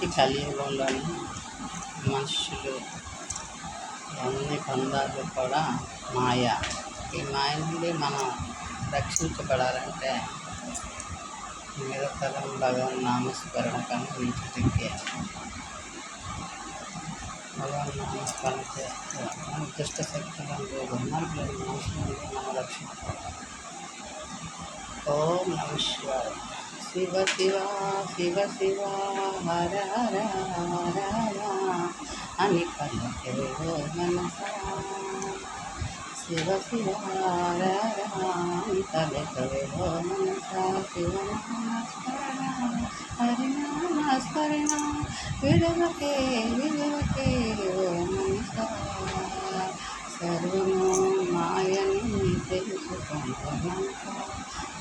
ఈ కలియుగంలోని మనుషులు అన్ని బంధాలు కూడా మాయ. ఈ మాయ నుండి మనం రక్షించబడాలంటే నిరంతరం భగవన్ నామస్మరణ కన్నా వీటికి భగవన్ నామస్మరణ చేస్తే మన దుష్ట శక్తులను దుర్మార్గులైన మనుషుల నుండి మనం రక్షించుకోవాలి. ఓం నమః శివాయ. శివ శివ శివ శివ హర హర హర హర అని పలికే మనసా. శివ శివ హర హర అని పలికే మనసా. శివనామస్మరణ హరినామస్మరణ విడవకే విడవకే ఓ మనసా. సర్వము మాయని తెలుసుకున్న మనసా.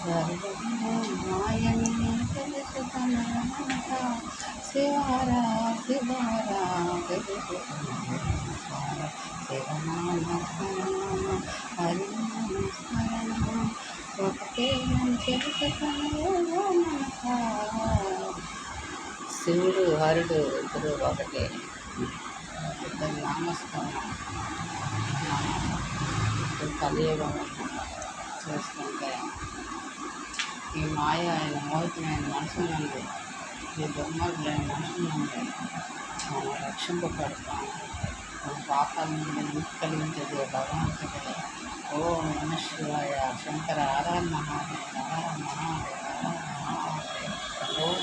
సర్వము మాయని తెలుసుకున్న మనసా. శివారా శివారా తెలుసుకున్న మనసా. శివనామస్మరణ హరినామస్మరణ ఒకటే తెలుసుకున్న మనసా. శివుడు హరుడు ఇద్దరు ఒకటే. ఇద్దరు నామస్మరణ కలియుగం చేసుకుంటే ఈ మాయ అయిన మోహితమైన మనసు నుండి ఈ దుర్మార్గులైన మనుషుల నుండి మనం రక్షింపబడతాం. మన పాపాల నుండి ముక్తి కలిగించేది భగవంతుడే. ఓం నమః శివాయ. శంకర హర మహాదేవ హర మహాదేవ హర మహాదేవ. ఓం